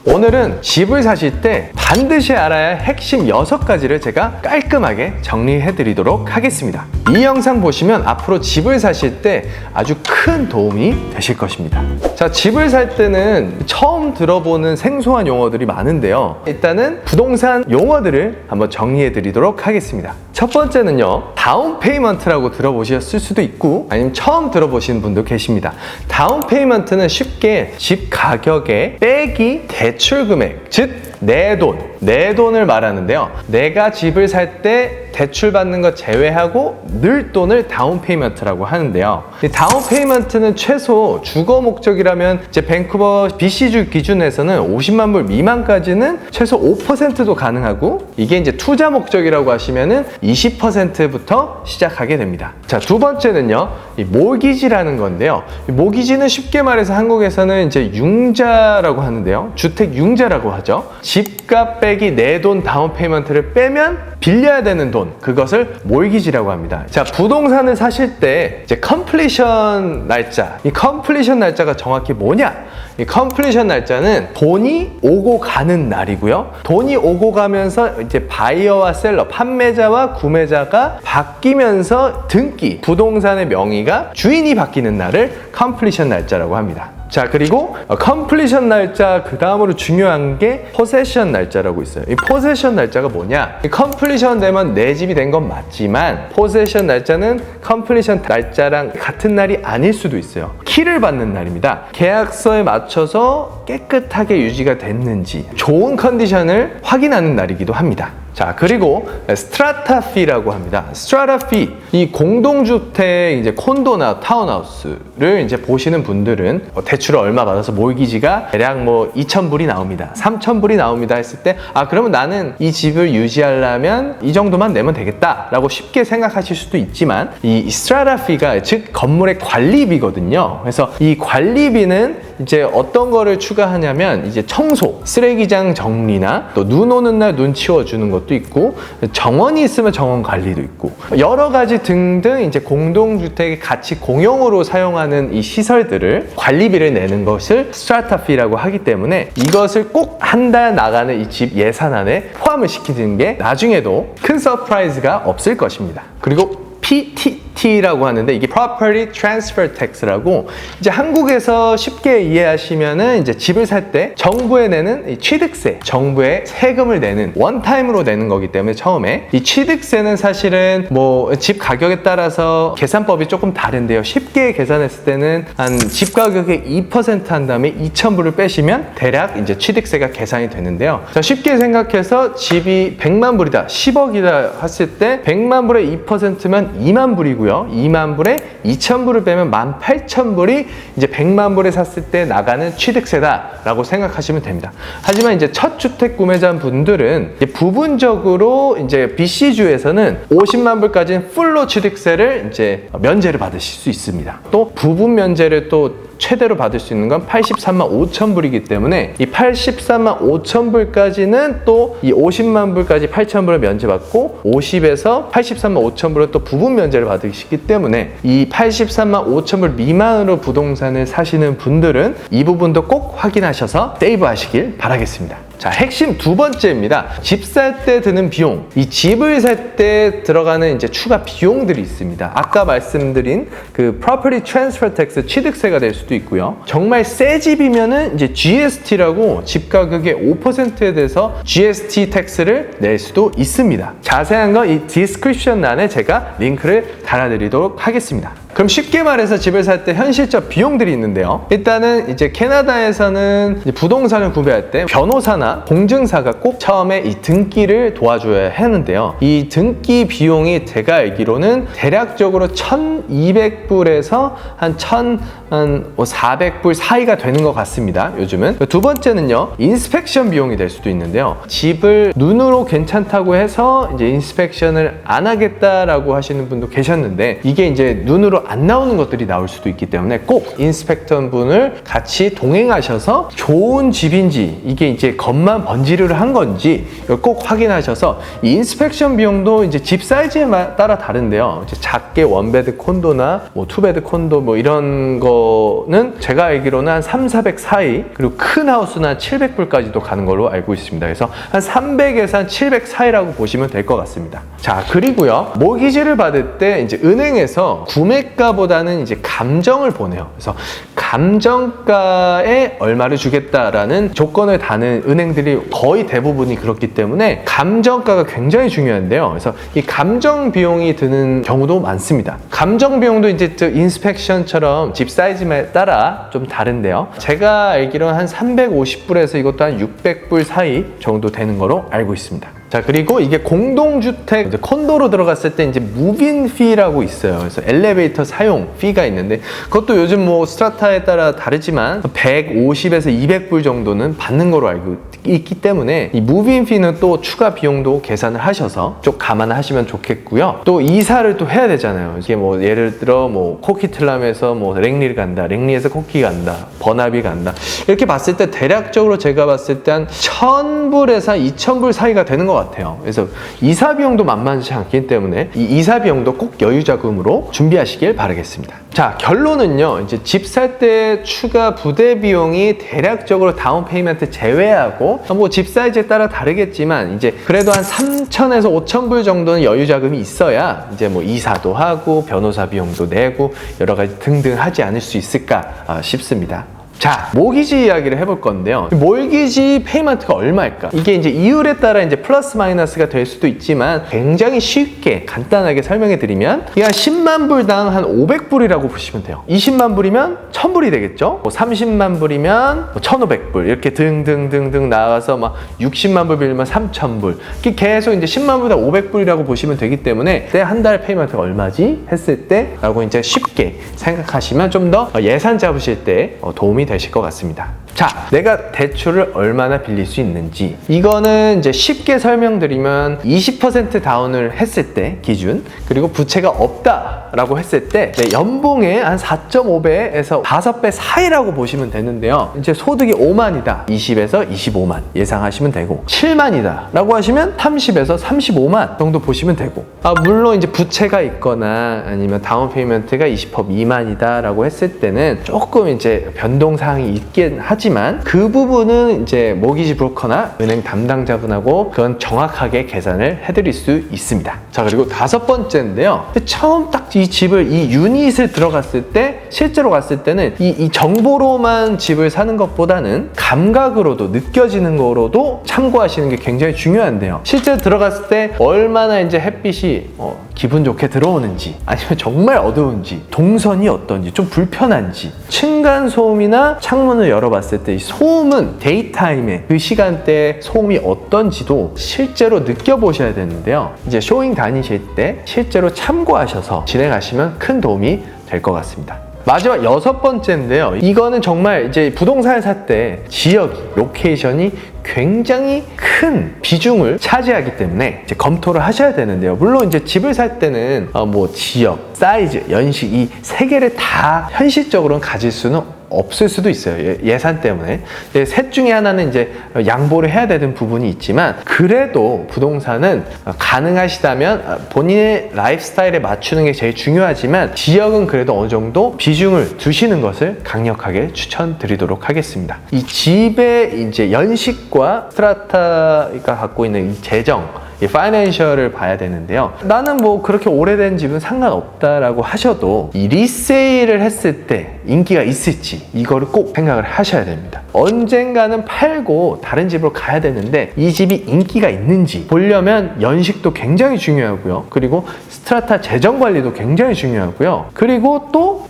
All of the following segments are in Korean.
오늘은 집을 사실 때 반드시 알아야 할 핵심 6가지를 제가 깔끔하게 정리해 드리도록 하겠습니다. 이 영상 보시면 앞으로 집을 사실 때 아주 큰 도움이 되실 것입니다. 자, 집을 살 때는 처음 들어보는 생소한 용어들이 많은데요. 일단은 부동산 용어들을 한번 정리해 드리도록 하겠습니다. 첫 번째는요, 다운 페이먼트라고 들어보셨을 수도 있고 아니면 처음 들어보시는 분도 계십니다. 다운 페이먼트는 쉽게 집 가격에 빼기 대출 금액, 즉 내 돈을 말하는데요. 내가 집을 살 때 대출 받는 것 제외하고 늘 돈을 다운 페이먼트라고 하는데요. 이 다운 페이먼트는 최소 주거 목적이라면 이제 밴쿠버 BC주 기준에서는 50만 불 미만까지는 최소 5%도 가능하고, 이게 이제 투자 목적이라고 하시면은 20%부터 시작하게 됩니다. 자, 두 번째는요, 이 모기지라는 건데요. 이 모기지는 쉽게 말해서 한국에서는 이제 융자라고 하는데요. 주택 융자라고 하죠. 집값 빼기 내 돈 다운 페이먼트를 빼면 빌려야 되는 돈, 그것을 몰기지라고 합니다. 자, 부동산을 사실 때 이제 컴플리션 날짜, 이 컴플리션 날짜가 정확히 뭐냐? 이 컴플리션 날짜는 돈이 오고 가는 날이고요. 돈이 오고 가면서 이제 바이어와 셀러, 판매자와 구매자가 바뀌면서 등기, 부동산의 명의가 주인이 바뀌는 날을 컴플리션 날짜라고 합니다. 자, 그리고 컴플리션 날짜 그 다음으로 중요한 게 포세션 날짜라고 있어요. 이 포세션 날짜가 뭐냐? 이 컴플리션 되면 내 집이 된 건 맞지만 포세션 날짜는 컴플리션 날짜랑 같은 날이 아닐 수도 있어요. 키를 받는 날입니다. 계약서에 맞춰서 깨끗하게 유지가 됐는지 좋은 컨디션을 확인하는 날이기도 합니다. 자, 그리고 스트라타 피라고 합니다. 스트라타 피, 이 공동주택 이제 콘도나 타운하우스를 이제 보시는 분들은 대출을 얼마 받아서 몰기지가 대략 뭐 2,000불이 나옵니다, 3,000불이 나옵니다 했을 때, 아, 그러면 나는 이 집을 유지하려면 이 정도만 내면 되겠다 라고 쉽게 생각하실 수도 있지만, 이 스트라타 피가 즉 건물의 관리비거든요. 그래서 이 관리비는 이제 어떤 거를 추가하냐면 이제 청소, 쓰레기장 정리나 또 눈 오는 날 눈 치워주는 것도 있고, 정원이 있으면 정원 관리도 있고, 여러 가지 등등 이제 공동주택이 같이 공용으로 사용하는 이 시설들을 관리비를 내는 것을 스트라타 피라고 하기 때문에 이것을 꼭 한 달 나가는 이 집 예산안에 포함을 시키는 게 나중에도 큰 서프라이즈가 없을 것입니다. 그리고 PTT라고 하는데 이게 Property Transfer Tax라고, 이제 한국에서 쉽게 이해하시면은 이제 집을 살 때 정부에 내는 이 취득세, 정부에 세금을 내는 원타임으로 내는 거기 때문에 처음에 이 취득세는 사실은 뭐 집 가격에 따라서 계산법이 조금 다른데요. 쉽게 계산했을 때는 한 집 가격의 2% 한 다음에 2,000불을 빼시면 대략 이제 취득세가 계산이 되는데요. 자, 쉽게 생각해서 집이 100만 불이다, 10억이다 했을 때 100만 불의 2%면 2만 불이고요. 2만 불에 2,000불을 빼면 18,000불이 이제 100만 불에 샀을 때 나가는 취득세다라고 생각하시면 됩니다. 하지만 이제 첫 주택 구매자 분들은 이제 부분적으로 이제 BC주에서는 50만 불까지는 풀로 취득세를 이제 면제를 받으실 수 있습니다. 또 부분 면제를 또 최대로 받을 수 있는 건 83만 5천 불이기 때문에 이 83만 5천 불까지는 또 이 50만 불까지 8천 불을 면제받고 50에서 83만 5천 불은 또 부분 면제를 받으시기 때문에 이 83만 5천 불 미만으로 부동산을 사시는 분들은 이 부분도 꼭 확인하셔서 세이브 하시길 바라겠습니다. 자, 핵심 두 번째입니다. 집 살 때 드는 비용. 이 집을 살 때 들어가는 이제 추가 비용들이 있습니다. 아까 말씀드린 그 Property Transfer Tax 취득세가 될 수도 있고요. 정말 새 집이면은 이제 GST라고 집 가격의 5%에 대해서 GST 텍스를 낼 수도 있습니다. 자세한 건 이 디스크립션欄에 제가 링크를 달아드리도록 하겠습니다. 그럼 쉽게 말해서 집을 살 때 현실적 비용들이 있는데요. 일단은 이제 캐나다에서는 이제 부동산을 구매할 때 변호사나 공증사가 꼭 처음에 이 등기를 도와줘야 하는데요. 이 등기 비용이 제가 알기로는 대략적으로 1,200불에서 한 1,400불 사이가 되는 것 같습니다. 요즘은. 두 번째는요, 인스펙션 비용이 될 수도 있는데요. 집을 눈으로 괜찮다고 해서 이제 인스펙션을 안 하겠다라고 하시는 분도 계셨는데, 이게 이제 눈으로 안 나오는 것들이 나올 수도 있기 때문에 꼭 인스펙터 분을 같이 동행하셔서 좋은 집인지, 이게 이제 겉만 번지르르 한 건지 이걸 꼭 확인하셔서, 이 인스펙션 비용도 이제 집 사이즈에 따라 다른데요. 이제 작게 원베드 콘도나 뭐 투베드 콘도 뭐 이런 거는 제가 알기로는 한 300-400 사이, 그리고 큰 하우스는 700불까지도 가는 걸로 알고 있습니다. 그래서 한 300에서 한 700 사이라고 보시면 될 것 같습니다. 자, 그리고요, 모기지를 받을 때 이제 은행에서 구매가보다는 이제 감정을 보내요. 그래서 감정가에 얼마를 주겠다라는 조건을 다는 은행들이 거의 대부분이 그렇기 때문에 감정가가 굉장히 중요한데요. 그래서 이 감정 비용이 드는 경우도 많습니다. 감정 비용도 이제 인스펙션처럼 집 사이즈에 따라 좀 다른데요. 제가 알기로는 한 350불에서 이것도 한 600불 사이 정도 되는 거로 알고 있습니다. 자, 그리고 이게 공동주택 이제 콘도로 들어갔을 때 이제 무빈 피라고 있어요. 그래서 엘리베이터 사용 피가 있는데, 그것도 요즘 뭐 스트라타에 따라 다르지만 150에서 200불 정도는 받는 거로 알고 있기 때문에 이 무빈 피는 또 추가 비용도 계산을 하셔서 좀 감안하시면 좋겠고요. 또 이사를 또 해야 되잖아요. 이게 뭐 예를 들어 뭐 코키틀람에서 뭐 랭리를 간다, 랭리에서 코키 간다, 버나비 간다, 이렇게 봤을 때 대략적으로 제가 봤을 때 한 1000불에서 2000불 사이가 되는 것 같아요. 그래서 이사 비용도 만만치 않기 때문에 이 이사 비용도 꼭 여유자금으로 준비하시길 바라겠습니다. 자, 결론은요, 이제 집 살 때 추가 부대 비용이 대략적으로 다운 페이먼트 제외하고 뭐 집 사이즈에 따라 다르겠지만 이제 그래도 한 3000에서 5000불 정도는 여유자금이 있어야 이제 뭐 이사도 하고 변호사 비용도 내고 여러 가지 등등 하지 않을 수 있을까 싶습니다. 자, 모기지 이야기를 해볼 건데요. 모기지 페이먼트가 얼마일까? 이게 이제 이율에 따라 이제 플러스 마이너스가 될 수도 있지만 굉장히 쉽게 간단하게 설명해 드리면 이게 한 10만 불당 한 500불이라고 보시면 돼요. 20만 불이면 1000불이 되겠죠? 뭐 30만 불이면 1500불 이렇게 등등등등 나와서 막 60만 불 빌리면 3000불, 이렇게 계속 이제 10만 불당 500불이라고 보시면 되기 때문에 한 달 페이먼트가 얼마지? 했을 때 라고 이제 쉽게 생각하시면 좀 더 예산 잡으실 때 도움이 되실 것 같습니다. 자, 내가 대출을 얼마나 빌릴 수 있는지, 이거는 이제 쉽게 설명드리면 20% 다운을 했을 때 기준, 그리고 부채가 없다라고 했을 때 연봉의 한 4.5배에서 5배 사이라고 보시면 되는데요. 이제 소득이 5만이다, 20에서 25만 예상하시면 되고, 7만이다 라고 하시면 30에서 35만 정도 보시면 되고, 물론 이제 부채가 있거나 아니면 다운 페이먼트가 20% 미만이다 라고 했을 때는 조금 이제 변동사항이 있긴 하지만 그 부분은 이제 모기지 브로커나 은행 담당자분하고 그건 정확하게 계산을 해드릴 수 있습니다. 자, 그리고 5번째인데요. 처음 딱 이 집을, 이 유닛을 들어갔을 때, 실제로 갔을 때는 이 정보로만 집을 사는 것보다는 감각으로도, 느껴지는 거로도 참고하시는 게 굉장히 중요한데요. 실제로 들어갔을 때 얼마나 이제 햇빛이 기분 좋게 들어오는지, 아니면 정말 어두운지, 동선이 어떤지, 좀 불편한지, 층간 소음이나 창문을 열어봤을 때 이 소음은 데이타임에 그 시간대에 소음이 어떤지도 실제로 느껴보셔야 되는데요. 이제 쇼잉 다니실 때 실제로 참고하셔서 진행하시면 큰 도움이 될 것 같습니다. 마지막 6번째인데요. 이거는 정말 이제 부동산을 살 때 지역이, 로케이션이 굉장히 큰 비중을 차지하기 때문에 이제 검토를 하셔야 되는데요. 물론 이제 집을 살 때는 뭐 지역, 사이즈, 연식 이 세 개를 다 현실적으로는 가질 수는 없을 수도 있어요. 예산 때문에. 셋 중에 하나는 이제 양보를 해야 되는 부분이 있지만, 그래도 부동산은 가능하시다면 본인의 라이프 스타일에 맞추는 게 제일 중요하지만 지역은 그래도 어느 정도 비중을 두시는 것을 강력하게 추천드리도록 하겠습니다. 이 집의 이제 연식과 스트라타가 갖고 있는 이 재정, 이 파이낸셜을 봐야 되는데요. 나는 뭐 그렇게 오래된 집은 상관없다라고 하셔도 이 리세일을 했을 때 인기가 있을지 이거를 꼭 생각을 하셔야 됩니다. 언젠가는 팔고 다른 집으로 가야 되는데 이 집이 인기가 있는지 보려면 연식도 굉장히 중요하고요. 그리고 스트라타 재정 관리도 굉장히 중요하고요. 그리고 또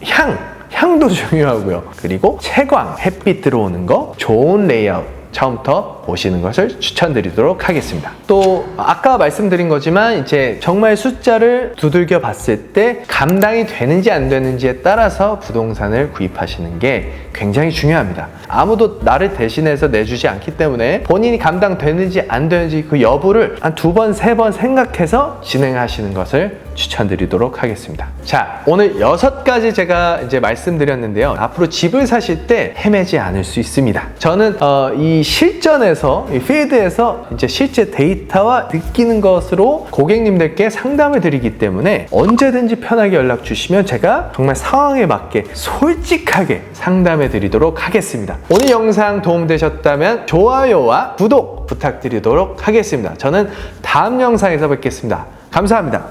향도 중요하고요. 그리고 채광, 햇빛 들어오는 거, 좋은 레이아웃 처음부터 보시는 것을 추천드리도록 하겠습니다. 또 아까 말씀드린 거지만 이제 정말 숫자를 두들겨 봤을 때 감당이 되는지 안 되는지에 따라서 부동산을 구입하시는 게 굉장히 중요합니다. 아무도 나를 대신해서 내주지 않기 때문에 본인이 감당되는지 안 되는지 그 여부를 한 2번, 3번 생각해서 진행하시는 것을 추천드리도록 하겠습니다. 자, 오늘 6가지 제가 이제 말씀드렸는데요. 앞으로 집을 사실 때 헤매지 않을 수 있습니다. 저는 이 실전에서, 이 필드에서 이제 실제 데이터와 느끼는 것으로 고객님들께 상담을 드리기 때문에 언제든지 편하게 연락 주시면 제가 정말 상황에 맞게 솔직하게 상담해 드리도록 하겠습니다. 오늘 영상 도움되셨다면 좋아요와 구독 부탁드리도록 하겠습니다. 저는 다음 영상에서 뵙겠습니다. 감사합니다.